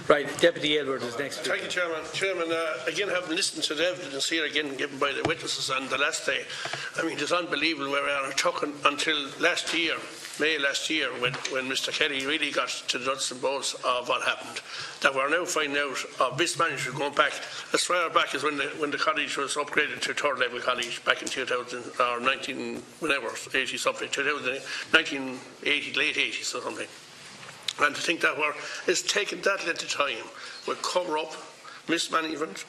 Right, Deputy Aylward is next. Thank you, Chairman. Again, having listened to the evidence here again given by the witnesses on the last day, I mean, it's unbelievable where we are talking until last year, May last year, when Mr. Kelly really got to the nuts and bolts of what happened, that we're now finding out of mismanagement going back as far back as when the college was upgraded to third level college back in 2000 or 80 something, 1980, late 80s or something. And to think that it's taken that little time with cover up, mismanagement,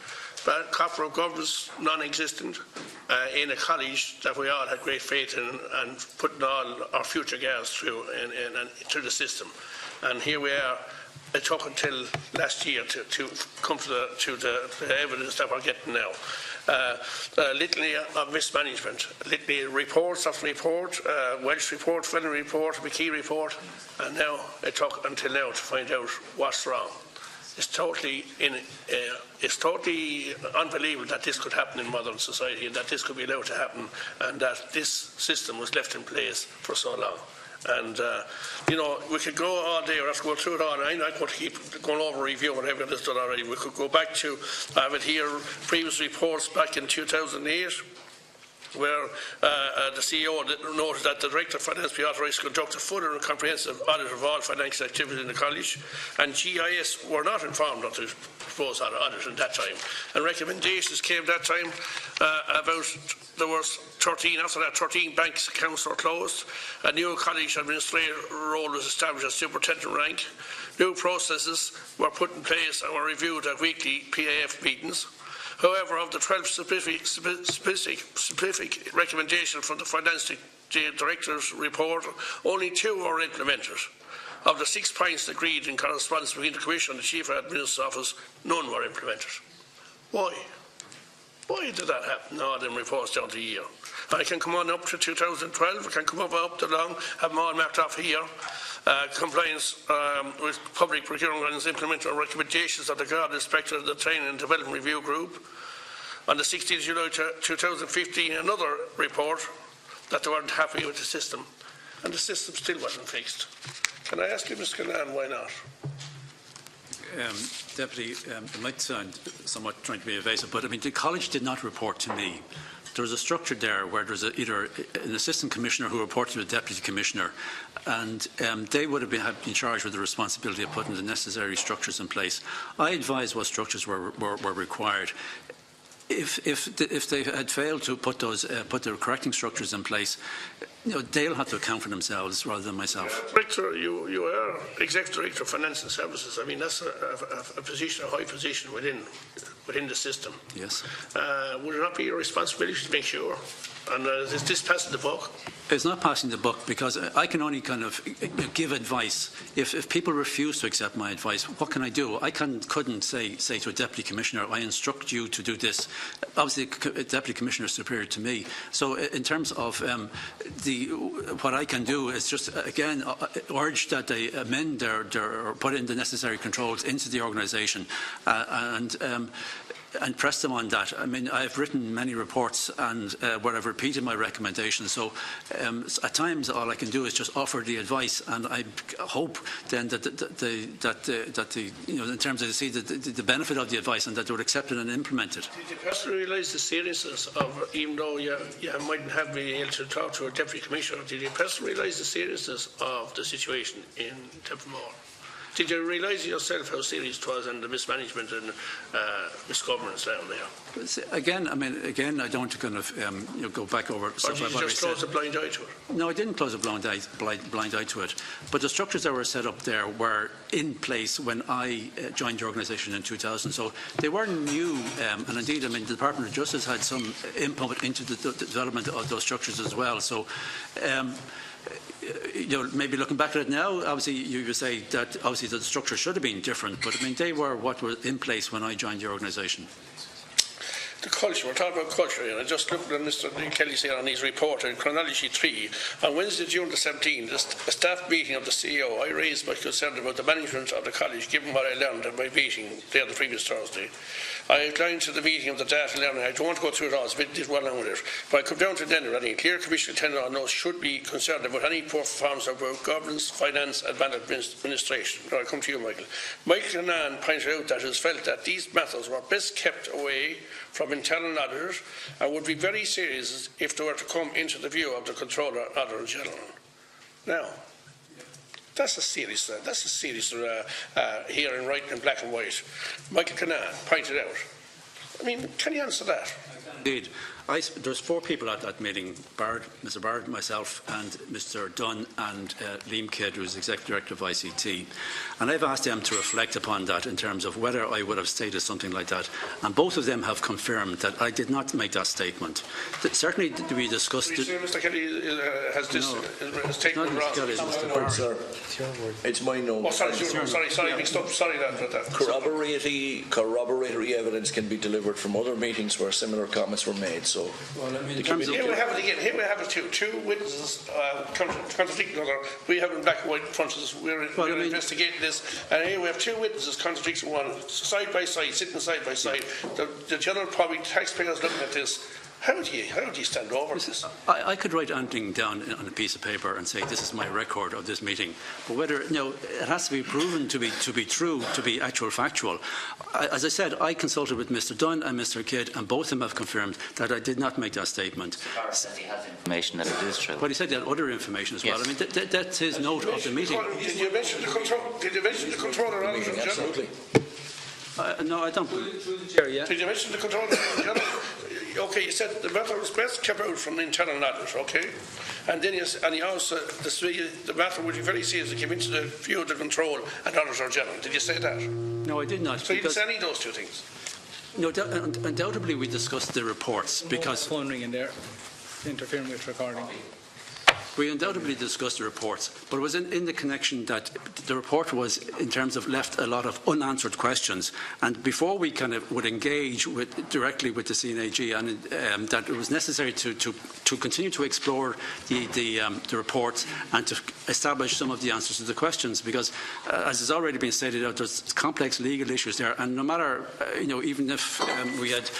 corporate governance non-existent in a college that we all had great faith in and putting all our future girls through the system. And here we are. It took until last year to come to the evidence that we're getting now. Litany of mismanagement, litany reports after report, Welsh report, Fenner report, McKee report, and now it took until now to find out what's wrong. It's totally unbelievable that this could happen in modern society and that this could be allowed to happen and that this system was left in place for so long. And, we could go all day or have to go through it all. I'm not going to keep going over review and everything that's done already. We could go back to, I have it here, previous reports back in 2008, where the CEO noted that the Director of Finance be authorised to conduct a full and comprehensive audit of all financial activity in the college, and GIS were not informed of the proposed audit at that time. And recommendations came that time about there was 13, after that 13 bank accounts were closed, a new college administrator role was established at superintendent rank, new processes were put in place and were reviewed at weekly PAF meetings. However, of the 12 specific recommendations from the Finance Director's report, only 2 were implemented. Of the 6 points agreed in correspondence between the Commission and the Chief Administrator's Office, none were implemented. Why? Why did that happen? All them reports down to a year. I can come on up to 2012, I can come up to long, have them all marked off here. Compliance with public procurement and implementing recommendations of the Garda Inspector of the Training and Development Review Group. On the 16th of July 2015, another report that they weren't happy with the system, and the system still wasn't fixed. Can I ask you, Mr. Callan, why not? Deputy, it might sound somewhat trying to be evasive, but I mean, the college did not report to me. There was a structure there where there's either an assistant commissioner who reported to the deputy commissioner, and they would have been charged with the responsibility of putting the necessary structures in place. I advised what structures were required. If they had failed to put their correcting structures in place, they'll have to account for themselves rather than myself. Director, you are Executive Director of Finance and Services. I mean, that's a position, a high position within the system. Yes. Would it not be your responsibility to make sure? And is this passing the buck? It's not passing the buck because I can only kind of give advice. If people refuse to accept my advice, what can I do? I couldn't say to a deputy commissioner, I instruct you to do this. Obviously, a deputy commissioner is superior to me. So in terms of what I can do is just, again, urge that they amend or put in the necessary controls into the organisation and press them on that. I mean, I've written many reports and where I've repeated my recommendations. So at times, all I can do is just offer the advice, and I hope then that in terms of see the benefit of the advice and that they would accept it and implement it. Did you personally realise the seriousness of, even though you mightn't have been able to talk to a deputy commissioner, did you personally realise the seriousness of the situation in Templemore? Did you realise yourself how serious it was and the mismanagement and misgovernance down there? Again, I don't want to kind of go back over stuff Or did you just close a blind eye to it? No, I didn't close a blind eye to it. But the structures that were set up there were in place when I joined the organisation in 2000. So they weren't new, and indeed, I mean, the Department of Justice had some input into the development of those structures as well. So. Maybe looking back at it now, obviously you say that obviously the structure should have been different, but I mean they were what were in place when I joined the organisation. the culture, we're talking about culture here. I just looked at Mr. Kelly's here on his report in chronology 3. On Wednesday, June the 17th, a staff meeting of the CEO, I raised my concern about the management of the college, given what I learned at my meeting there the previous Thursday. I outlined to the meeting of the data learning. I don't want to go through it all, it's a bit well known with it. But I come down to the end of it. Clear Commissioner Tender on those should be concerned about any poor performance of both governance, finance and administration. Now I come to you, Michael. Michael Canaan pointed out that it was felt that these matters were best kept away from internal auditors and would be very serious if they were to come into the view of the Controller and Auditor General. Now, that's a serious here in right in black and white. Michael Canaan pointed out. I mean, can you answer that? Indeed. There's 4 people at that meeting, Mr. Bard, myself and Mr. Dunn and Liam Kidd, who is Executive Director of ICT. And I've asked them to reflect upon that in terms of whether I would have stated something like that. And both of them have confirmed that I did not make that statement. Certainly we discussed it. Mr. Kelly has taken it wrong. Kelly, Mr. Bard. Sir, it's my note. Oh, sorry, mixed up. Sorry about that. Corroboratory evidence can be delivered from other meetings where similar comments were made. So, here we have it again. Here we have it two witnesses contradicting each other. We have it in black and white in front of us. We're investigating this, and here we have 2 witnesses contradicting one, side by side, sitting side by side. The general public, taxpayers looking at this. How do you stand over this? I could write anything down on a piece of paper and say this is my record of this meeting, but whether it has to be proven to be true, to be actual factual. As I said, I consulted with Mr. Dunn and Mr. Kidd, and both of them have confirmed that I did not make that statement. He has information that it is true. But he said he had other information as well. I mean, that's his note of the meeting. Did you mention the controller? Absolutely. No, I don't. Did you mention the controller? Okay, you said the matter was best kept out from the internal audit, okay? And then you also, the matter would be very serious to come into the view of the Control and Auditor General. Did you say that? No, I did not. So you didn't say any of those 2 things? No, undoubtedly we discussed the reports because... Phone ringing there, interfering with recording. We undoubtedly discussed the reports, but it was in the connection that the report was, in terms of, left a lot of unanswered questions. And before we kind of would engage directly with the CNAG, and that it was necessary to continue to explore the reports and to establish some of the answers to the questions, because as has already been stated out, there's complex legal issues there, and no matter even if we had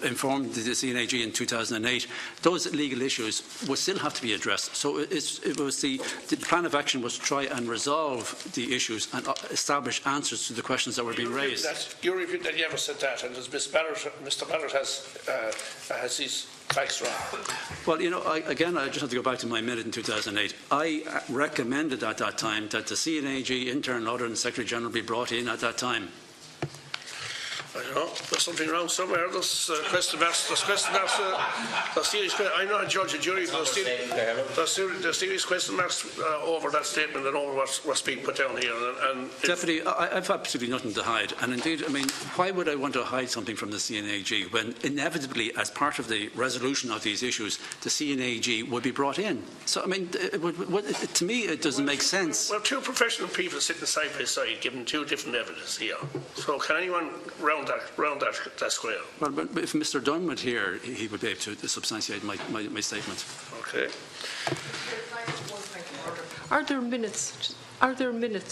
informed the CNAG in 2008, those legal issues would still have to be addressed. So it was the plan of action was to try and resolve the issues and establish answers to the questions that were being raised. You repeat that you ever said that, and Mr. Ballard has his facts wrong. Well, again, I just have to go back to my minute in 2008. I recommended at that time that the CNAG, Internal Auditor and Secretary General be brought in at that time. I don't know, there's something wrong somewhere. There's question marks. I'm not a judge or jury, but there's serious question marks over that statement and over what's being put down here. Deputy, I've absolutely nothing to hide. And indeed, I mean, why would I want to hide something from the CNAG when inevitably, as part of the resolution of these issues, the CNAG would be brought in? So, I mean, to me, it doesn't make sense. Well, 2 professional people sitting side by side, giving 2 different evidence here. So, can anyone round that square? Well, but if Mr. Dunn were here, he would be able to substantiate my statement. Okay. Are there minutes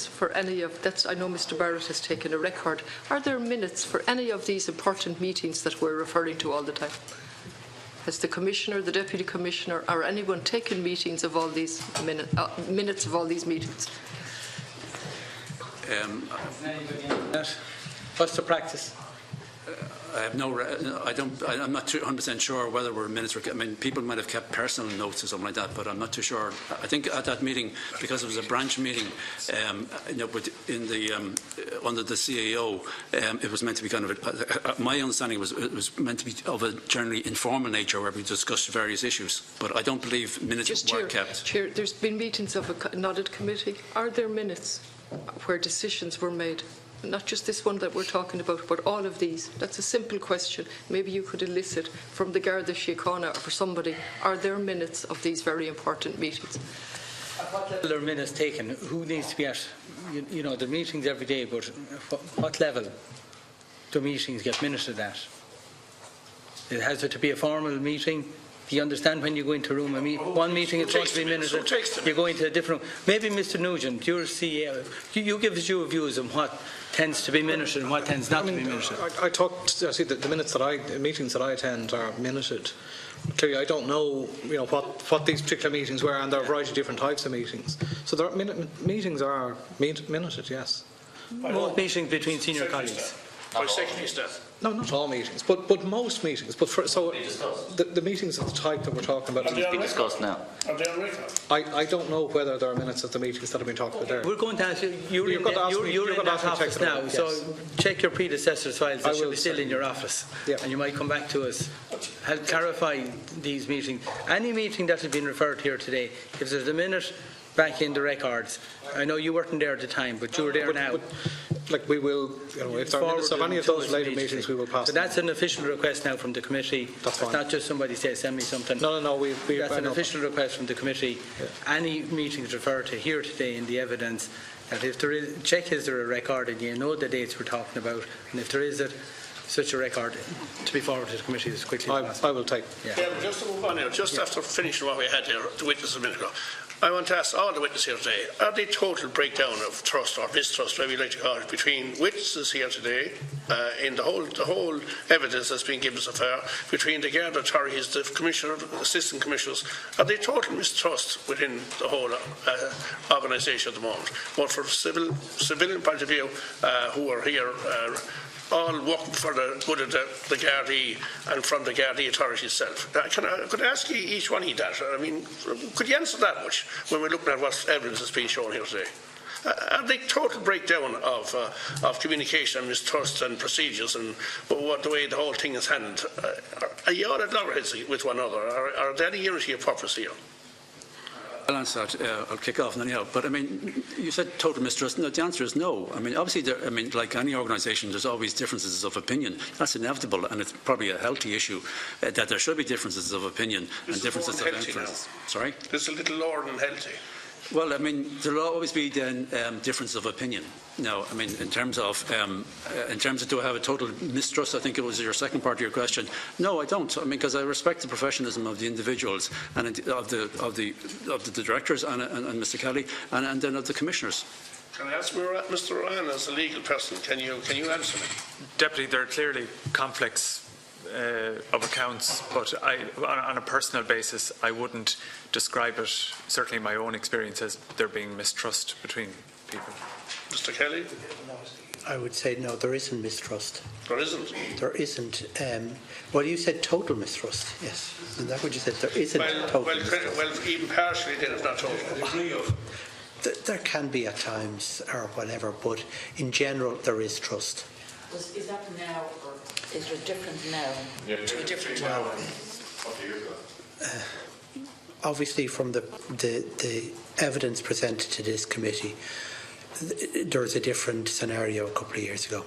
for any of that? I know Mr. Barrett has taken a record. Are there minutes for any of these important meetings that we're referring to all the time? Has the Commissioner, the Deputy Commissioner, or anyone taken meetings of all these minutes of all these meetings? What's the practice? I have I'm not 100% sure whether we're minutes. I mean, people might have kept personal notes or something like that, but I'm not too sure. I think at that meeting, because it was a branch meeting, under the CAO, it was meant to be kind of my understanding was it was meant to be of a generally informal nature where we discussed various issues. But I don't believe minutes were kept. Chair, there's been meetings of an audit committee. Are there minutes where decisions were made? Not just this one that we're talking about, but all of these. That's a simple question. Maybe you could elicit from the Garda Síochána or for somebody, are there minutes of these very important meetings? At what level are minutes taken? Who needs to be at? The meetings every day, but what level do meetings get minuted at? Has it to be a formal meeting? Do you understand when you go into a room, one meeting is going to be minuted, you go into a different room. Maybe Mr Nugent, your CEO, you give us your views on what tends to be minuted and what tends not to be minuted. I see that the meetings that I attend are minuted. Clearly, I don't know, what these particular meetings were, and there are a variety of different types of meetings. So there are meetings are minuted, yes. Most meetings between senior colleagues. By secretary staff? No, not all meetings, but most meetings. But the meetings of the type that we're talking about. It's being discussed now. Are they on record? I don't know whether there are minutes of the meetings that have been talked about there. We're going to ask you, you're in that office now, so check your predecessor's files. They should be still in your office. Yeah. And you might come back to us. Help clarify these meetings. Any meeting that has been referred here today, if there's a minute back in the records, I know you weren't there at the time, but you're there now. We will, if there are minutes of any of those later meetings, we will pass So that's an official request now from the committee. That's fine. It's not just somebody say, send me something. No. That's an official request from the committee. Yeah. Any meetings referred to here today in the evidence, that if there is, check is there a record and you know the dates we're talking about, and if there is such a record, to be forwarded to the committee as quickly as possible. I will take. Yeah. Just to move on now, after finishing what we had here, the witnesses a minute ago, I want to ask all the witnesses here today, are the total breakdown of trust or distrust, whatever you like to call it, between witnesses here today, in the whole evidence that's been given so far, between the Garda authorities, the commissioner, the assistant commissioners, are they total mistrust within the whole organisation at the moment, both from civilian point of view, who are here all working for the good of the Gardaí and from the Gardaí authority itself. Could I ask you each one of you that? I mean, could you answer that much when we're looking at what evidence has been shown here today? Are they total breakdown of communication and mistrust and procedures and the way the whole thing is handled? Are you all at loggerheads with one another? Are there any unity of purpose here? I'll answer that. I'll kick off anyhow. But I mean, you said total mistrust. No, the answer is no. I mean, obviously, like any organisation, there's always differences of opinion. That's inevitable, and it's probably a healthy issue that there should be differences of opinion and differences of influence. Sorry? It's a little lower than healthy. Well, I mean, there will always be then difference of opinion. Now, I mean, in terms of do I have a total mistrust? I think it was your second part of your question. No, I don't. I mean, because I respect the professionalism of the individuals and of the directors and Mr. Kelly and then of the commissioners. Can I ask Mr. Ryan, as a legal person, can you answer me? Deputy, there are clearly conflicts of accounts, but on a personal basis, I wouldn't describe it, certainly in my own experience, as there being mistrust between people. Mr. Kelly? I would say no, there isn't mistrust. There isn't? There isn't. Well, you said total mistrust, yes. Is that what you said? There isn't total mistrust. Well, even partially then, if not total. There can be at times or whatever, but in general, there is trust. Is that now, or is there a difference now? Yeah, different now. Obviously, from the evidence presented to this committee, there's a different scenario a couple of years ago.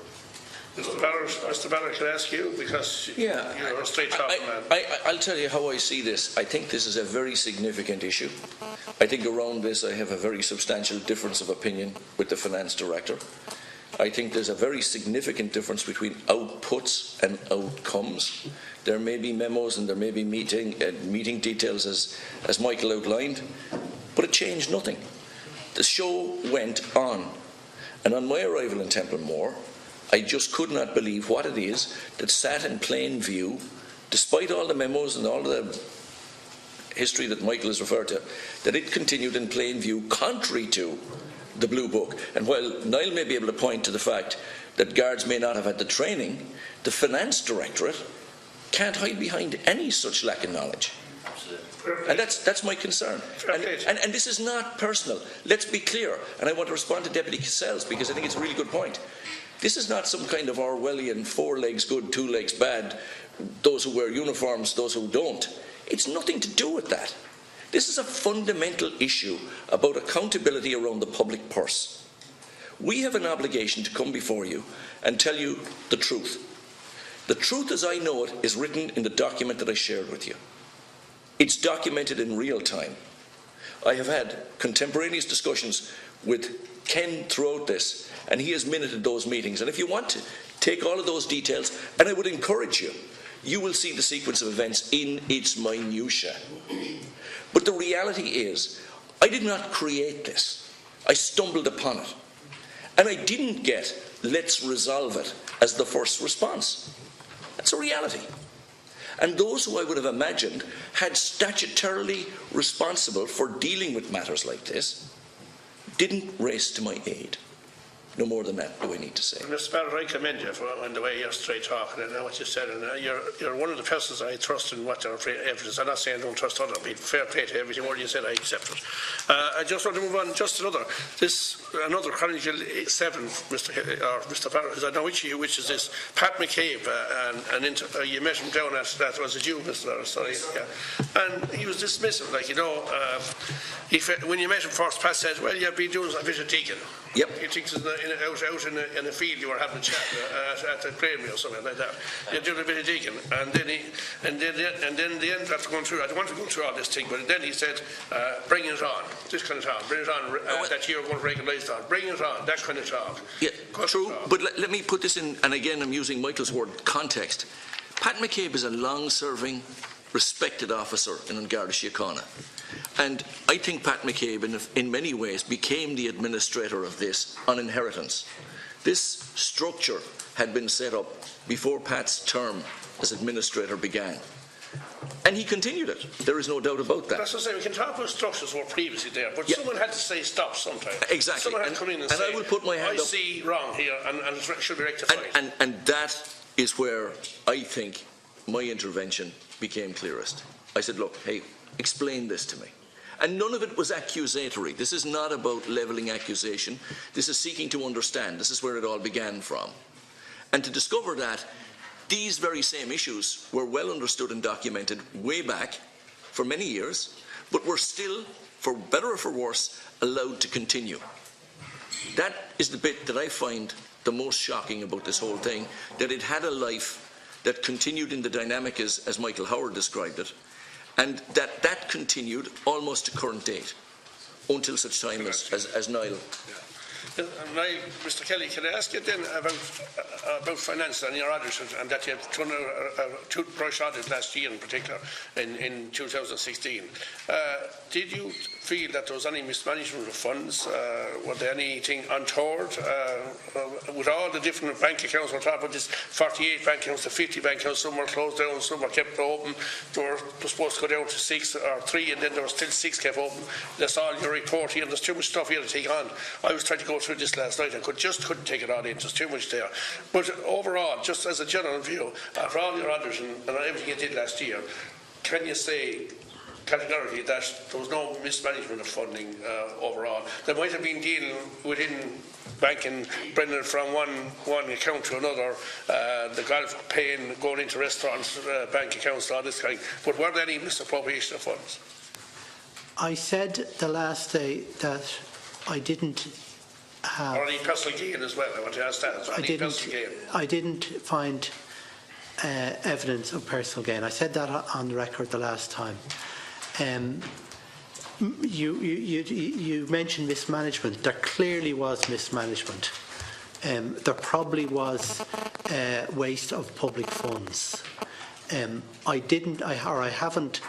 Mr. Barrett, can I ask you? Because you're a straight talking man. I'll tell you how I see this. I think this is a very significant issue. I think around this I have a very substantial difference of opinion with the finance director. I think there's a very significant difference between outputs and outcomes. There may be memos and there may be meeting details as Michael outlined, but it changed nothing. The show went on. And on my arrival in Templemore, I just could not believe what it is that sat in plain view, despite all the memos and all the history that Michael has referred to, that it continued in plain view, contrary to the Blue Book. And while Niall may be able to point to the fact that guards may not have had the training, the Finance Directorate can't hide behind any such lack of knowledge. And that's my concern. And this is not personal. Let's be clear. And I want to respond to Deputy Cassels because I think it's a really good point. This is not some kind of Orwellian 4 legs good, 2 legs bad, those who wear uniforms, those who don't. It's nothing to do with that. This is a fundamental issue about accountability around the public purse. We have an obligation to come before you and tell you the truth. The truth as I know it is written in the document that I shared with you. It's documented in real time. I have had contemporaneous discussions with Ken throughout this, and he has minuted those meetings. And if you want to take all of those details, and I would encourage you, you will see the sequence of events in its minutiae. But the reality is, I did not create this. I stumbled upon it. And I didn't get, let's resolve it, as the first response. That's a reality. And those who I would have imagined had statutorily responsible for dealing with matters like this didn't race to my aid. No more than that do I need to say. Mr. Barrett, I commend you for the way you're straight talking and what you said. And you're one of the persons I trust in what your evidence. I'm not saying I don't trust other people. Fair play to everything word you said. I accept it. I just want to move on. Just another Chronicle 7, Mr. Barrett, I know which is this Pat McCabe, and you met him down at that was it you, Mr. Barrett? Sorry, yeah. And he was dismissive, like when you met him first, Pat said, "Well, you've been doing a bit of digging." Yep. He thinks out in a field you were having a chat at a granary or something like that. You're doing a bit of digging, and then in the end after going through, I don't want to go through all this thing, but then he said, "Bring it on, this kind of talk. Bring it on that you're going to recognise that. Bring it on, that kind of talk." Yeah, true. But let me put this in, and again, I'm using Michael's word, context. Pat McCabe is a long-serving, respected officer in Garda Síochána. And I think Pat McCabe, in many ways, became the administrator of this on inheritance. This structure had been set up before Pat's term as administrator began. And he continued it. There is no doubt about that. That's what I'm saying. We can talk about structures that were previously there, but someone had to say stop sometime. Exactly. Someone had to come in and say, I will put my hand I up. see wrong here, and it should be rectified. And that is where I think my intervention became clearest. I said, look, hey, explain this to me. And none of it was accusatory. This is not about levelling accusation. This is seeking to understand. This is where it all began from. And to discover that these very same issues were well understood and documented way back for many years, but were still, for better or for worse, allowed to continue. That is the bit that I find the most shocking about this whole thing, that it had a life that continued in the dynamic as Michael Howard described it, and that continued almost to current date, until such time as Niall. Niall, Mr. Kelly, can I ask you then about finance and your audit, and that you have done a toothbrush audit last year in particular, in 2016. Did you feel that there was any mismanagement of funds? Was there anything untoward? With all the different bank accounts, we're talking about this 48 bank accounts, the 50 bank accounts, some were closed down, some were kept open. They were supposed to go down to 6 or 3, and then there were still 6 kept open. That's all your report here. There's too much stuff here to take on. I was trying to go through this last night. I couldn't take it all in. There's too much there. But overall, just as a general view, after all your audits and everything you did last year, can you say categorically that there was no mismanagement of funding overall? There might have been dealing within banking, Brendan, from one account to another, the golf paying, going into restaurants, bank accounts, all this kind. But were there any misappropriation of funds? I said the last day that I didn't have... Or any personal gain as well, I want to ask that. I didn't find evidence of personal gain. I said that on the record the last time. You mentioned mismanagement. There clearly was mismanagement. There probably was waste of public funds. I haven't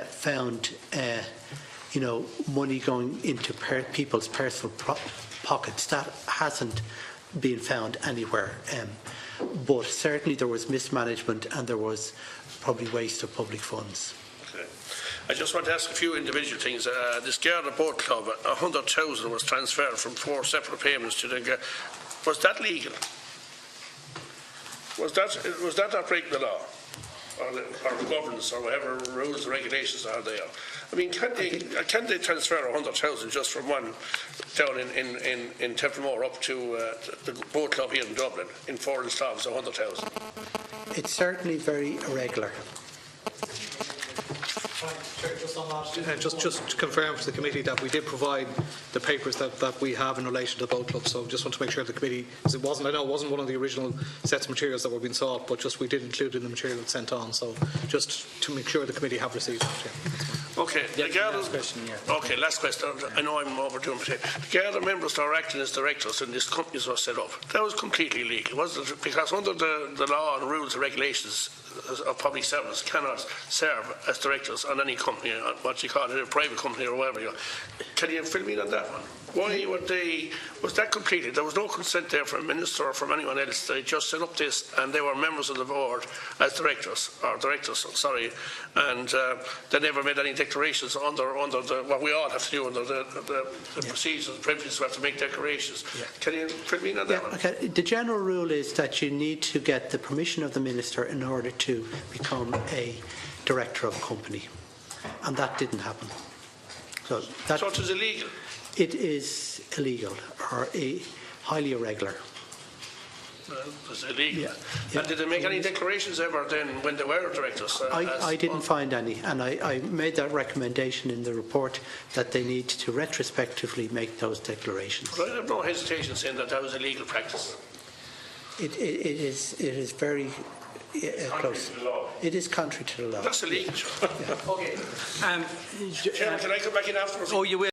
found money going into people's personal pockets. That hasn't been found anywhere. But certainly there was mismanagement and there was probably waste of public funds. Okay. I just want to ask a few individual things. This Garda Boat Club, 100,000 was transferred from 4 separate payments to the... Was that legal? Was that not breaking the law? Or the governance, or whatever rules and regulations are there? I mean, can they transfer 100,000 just from one down in Templemore up to the boat club here in Dublin in 4 instalments of 100,000? It's certainly very irregular. Just to confirm for the committee that we did provide the papers that we have in relation to the boat club. So just want to make sure the committee, because I know it wasn't one of the original sets of materials that were being sought, but just we did include in the material that's sent on. So just to make sure the committee have received it. Yeah, okay. Last question. Yeah. Okay. Last question. I know I'm overdoing it. The Garda members are acting as directors and these companies were set up. That was completely legal, wasn't it? Because under the law and rules and regulations, of public servants cannot serve as directors on any company, what you call it, a private company or whatever. Can you fill me in on that one? Why would they, was that completed? There was no consent there from a minister or from anyone else. They just set up this and they were members of the board as directors, and they never made any declarations under what we all have to do under the procedures and privileges. We have to make declarations. Yeah. Can you fill me in on that one? Okay. The general rule is that you need to get the permission of the minister in order to become a director of a company, and that didn't happen. So it is illegal? It is illegal or highly irregular. It's illegal. Yeah. Yeah. And did they make any declarations ever then when they were directors? I didn't find any, and I made that recommendation in the report that they need to retrospectively make those declarations. But I have no hesitation saying that was illegal practice. It is very close. It is contrary to the law. That's illegal. Okay. Chairman, can I come back in afterwards? Oh, you will.